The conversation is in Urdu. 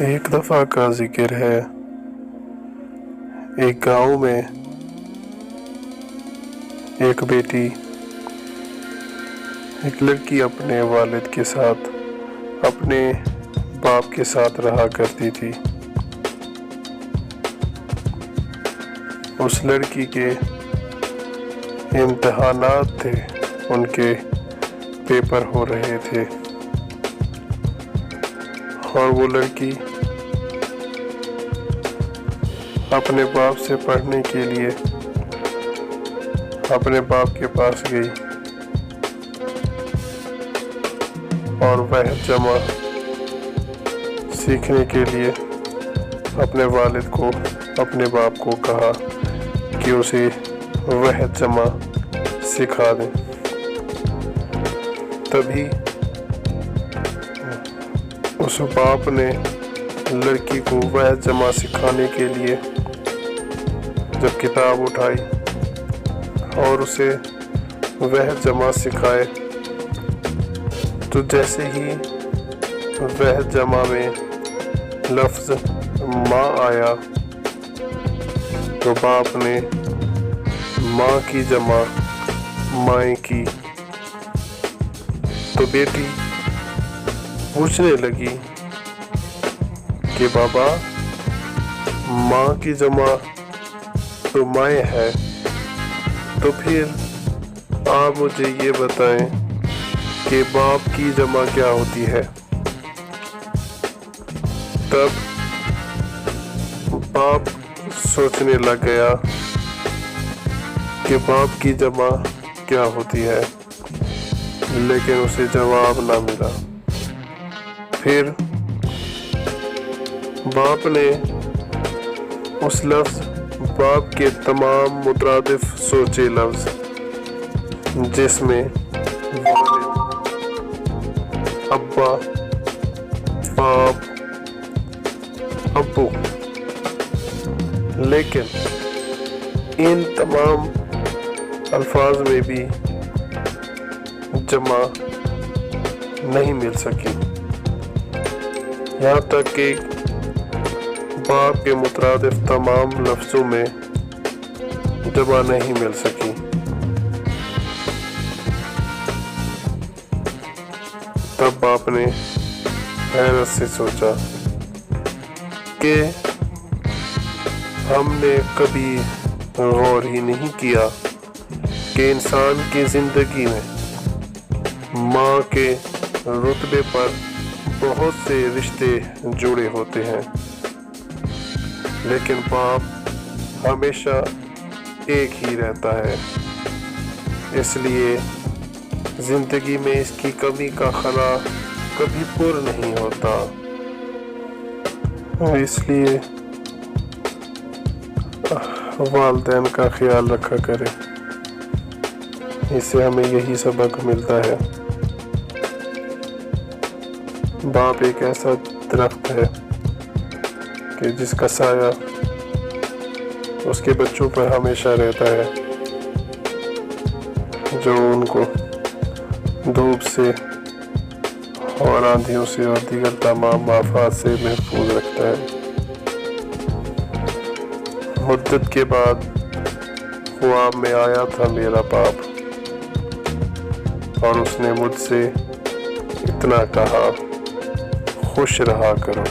ایک دفعہ کا ذکر ہے، ایک گاؤں میں ایک بیٹی، ایک لڑکی اپنے والد کے ساتھ، اپنے باپ کے ساتھ رہا کرتی تھی۔ اس لڑکی کے امتحانات تھے، ان کے پیپر ہو رہے تھے، اور وہ لڑکی اپنے باپ سے پڑھنے کے لیے اپنے باپ کے پاس گئی اور وحد جمع سیکھنے کے لیے اپنے والد کو، اپنے باپ کو کہا کہ اسے وحد جمع سکھا دیں۔ تبھی اس باپ نے لڑکی کو وحد جمع سکھانے کے لیے جب کتاب اٹھائی اور اسے وحد جمع سکھائے، تو جیسے ہی وحد جمع میں لفظ ماں آیا تو باپ نے ماں کی جمع مائیں کی، تو بیٹی پوچھنے لگی کہ بابا، ماں کی جمع تو مائیں ہے، تو پھر آپ مجھے یہ بتائیں کہ باپ کی جمع کیا ہوتی ہے؟ تب باپ سوچنے لگ گیا کہ باپ کی جمع کیا ہوتی ہے، لیکن اسے جواب نہ ملا۔ پھر باپ نے اس لفظ، باپ کے تمام مترادف سوچے لفظ، جس میں والد، ابا، باپ، ابو، لیکن ان تمام الفاظ میں بھی جمع نہیں مل سکی، یہاں تک کہ باپ کے مترادف تمام لفظوں میں جمع نہیں مل سکی۔ تب باپ نے حیرت سے سوچا کہ ہم نے کبھی غور ہی نہیں کیا کہ انسان کی زندگی میں ماں کے رتبے پر بہت سے رشتے جڑے ہوتے ہیں، لیکن باپ ہمیشہ ایک ہی رہتا ہے، اس لیے زندگی میں اس کی کمی کا خلا کبھی پر نہیں ہوتا۔ اس لیے والدین کا خیال رکھا کرے، اس سے ہمیں یہی سبق ملتا ہے۔ باپ ایک ایسا درخت ہے کہ جس کا سایہ اس کے بچوں پر ہمیشہ رہتا ہے، جو ان کو دھوپ سے اور آندھیوں سے اور دیگر تمام آفات سے محفوظ رکھتا ہے۔ مدت کے بعد خواب میں آیا تھا میرا باپ، اور اس نے مجھ سے اتنا کہا، خوش رہا کرو۔